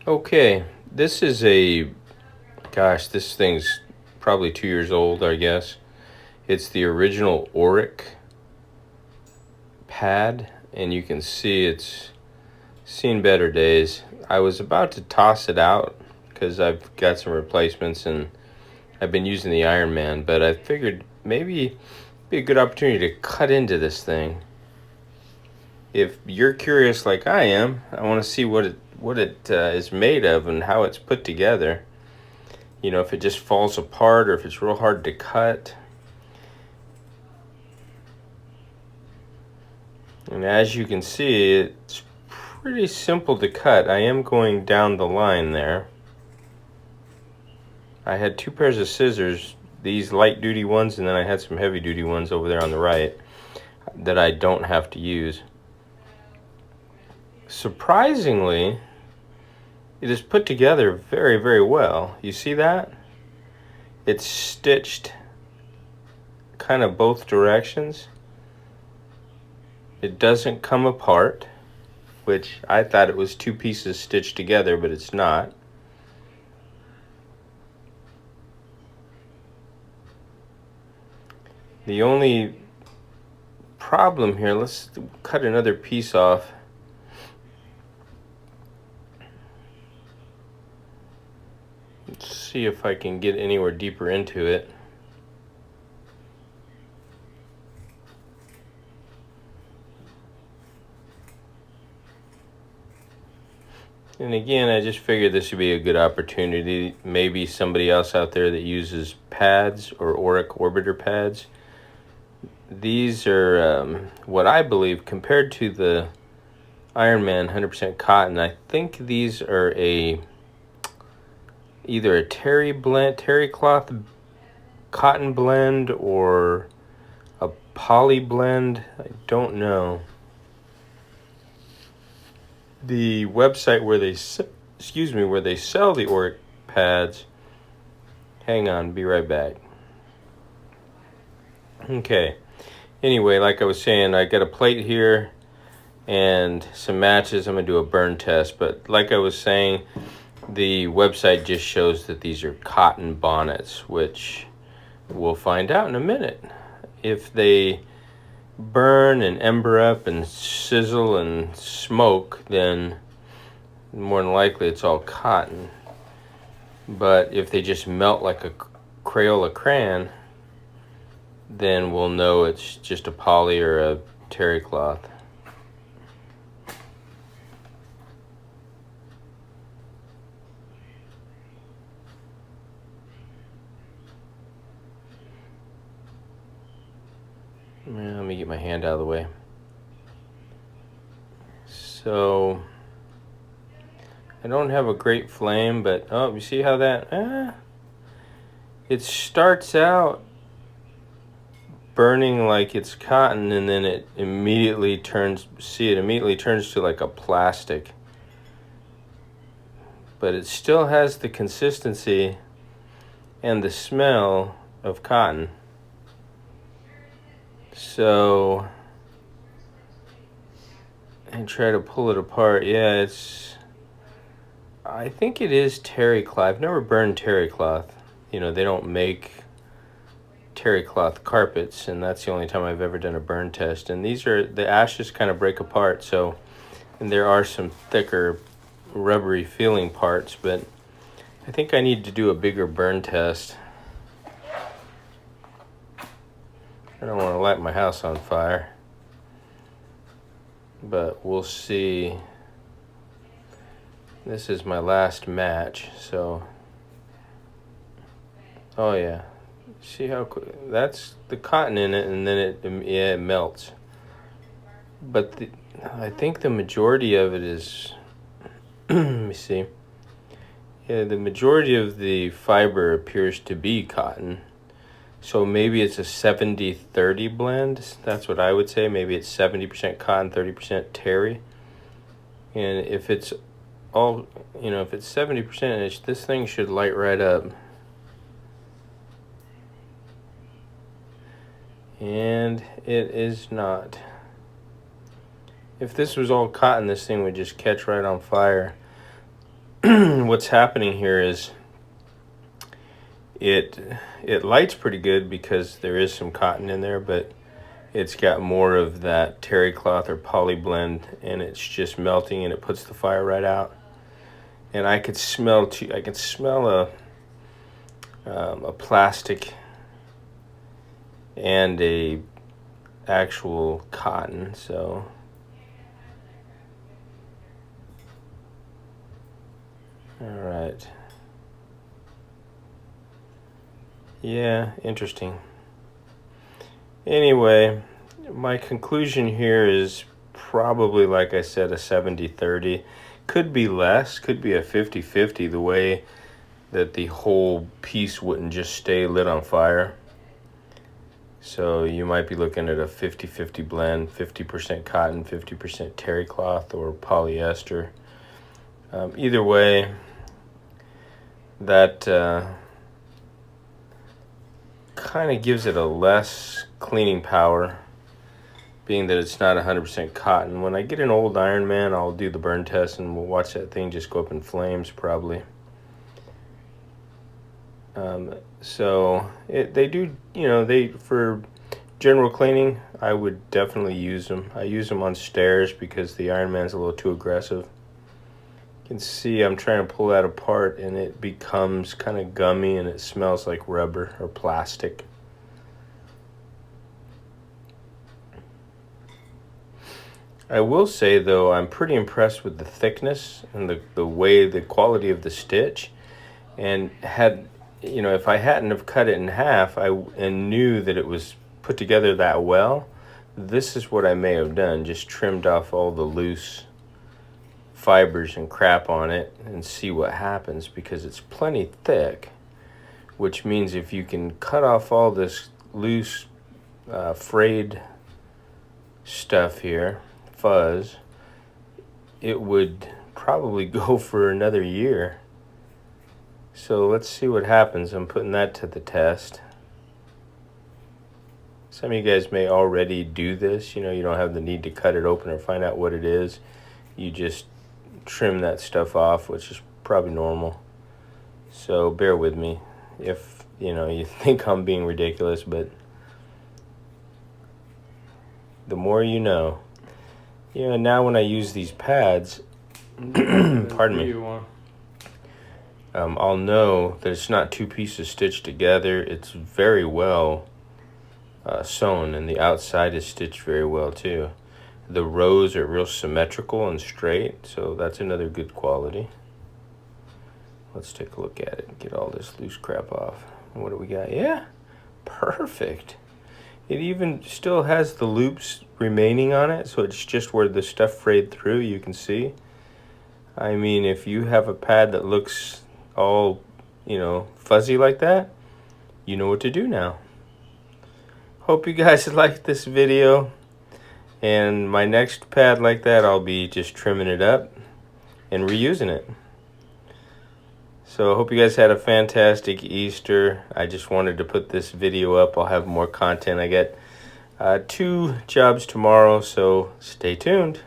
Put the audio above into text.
Okay, this is gosh, this thing's probably 2 years old, I guess. It's the original Oreck pad, and you can see it's seen better days. I was about to toss it out because I've got some replacements and I've been using the Iron Man, but I figured maybe it'd be a good opportunity to cut into this thing. If you're curious like I am, I want to see what it is made of and how it's put together. You know, if it just falls apart or if it's real hard to cut. And as you can see, it's pretty simple to cut. I am going down the line there. I had two pairs of scissors, these light duty ones, and then I had some heavy duty ones over there on the right that I don't have to use. Surprisingly, it is put together very, very well. You see that? It's stitched kind of both directions. It doesn't come apart, which I thought it was two pieces stitched together, but it's not. The only problem here, let's cut another piece off. Let's see if I can get anywhere deeper into it. And again, I just figured this would be a good opportunity. Maybe somebody else out there that uses pads or Oreck orbiter pads. These are what I believe, compared to the Iron Man 100% cotton, I think these are either a terry cloth cotton blend or a poly blend. I don't know. The website where they sell the Oreck pads. Hang on, be right back. Okay. Anyway, like I was saying, I got a plate here and some matches. I'm going to do a burn test. But like I was saying, the website just shows that these are cotton bonnets, which we'll find out in a minute. If they burn and ember up and sizzle and smoke, then more than likely it's all cotton. But if they just melt like a Crayola crayon, then we'll know it's just a poly or a terry cloth. Let me get my hand out of the way. So I don't have a great flame, but you see how that it starts out burning like it's cotton, and then it immediately turns to like a plastic. But it still has the consistency and the smell of cotton. So, and try to pull it apart. Yeah, I think it is terry cloth. I've never burned terry cloth. You know, they don't make terry cloth carpets, and that's the only time I've ever done a burn test. And the ashes kind of break apart, so, and there are some thicker rubbery feeling parts, but I think I need to do a bigger burn test. I don't want to light my house on fire, but we'll see. This is my last match, so oh yeah, see how quick that's the cotton in it, and then it melts. But I think the majority of it is let me see. Yeah, the majority of the fiber appears to be cotton. So maybe it's a 70-30 blend. That's what I would say. Maybe it's 70% cotton, 30% terry. And if it's if it's 70%, this thing should light right up. And it is not. If this was all cotton, this thing would just catch right on fire. what's happening here is it lights pretty good because there is some cotton in there, but it's got more of that terry cloth or poly blend, and it's just melting, and it puts the fire right out. And I could smell a plastic and a actual cotton. So all right, yeah, interesting. Anyway, my conclusion here is probably, like I said, a 70-30. Could be less, could be a 50-50, the way that the whole piece wouldn't just stay lit on fire. So you might be looking at a 50-50 blend, 50% cotton, 50% terry cloth or polyester. Either way, that kind of gives it a less cleaning power, being that it's not 100% cotton. When I get an old Iron Man, I'll do the burn test and we'll watch that thing just go up in flames probably. So they do, for general cleaning, I would definitely use them. I use them on stairs because the Iron Man's a little too aggressive. You can see I'm trying to pull that apart and it becomes kind of gummy and it smells like rubber or plastic. I will say though, I'm pretty impressed with the thickness and the quality of the stitch. And if I hadn't have cut it in half and knew that it was put together that well, this is what I may have done, just trimmed off all the loose fibers and crap on it and see what happens, because it's plenty thick, which means if you can cut off all this loose frayed stuff here, fuzz, it would probably go for another year. So let's see what happens. I'm putting that to the test. Some of you guys may already do this. You don't have the need to cut it open or find out what it is. You just trim that stuff off, which is probably normal. So bear with me if you think I'm being ridiculous, but the more you know. Now when I use these pads, pardon me, I'll know that it's not two pieces stitched together. It's very well sewn, and the outside is stitched very well too. The rows are real symmetrical and straight, so that's another good quality. Let's take a look at it and get all this loose crap off. What do we got? Yeah, perfect. It even still has the loops remaining on it, so it's just where the stuff frayed through, you can see. I mean, if you have a pad that looks all, fuzzy like that, you know what to do now. Hope you guys liked this video. And my next pad like that, I'll be just trimming it up and reusing it. So I hope you guys had a fantastic Easter. I just wanted to put this video up. I'll have more content. I get 2 jobs tomorrow, so stay tuned.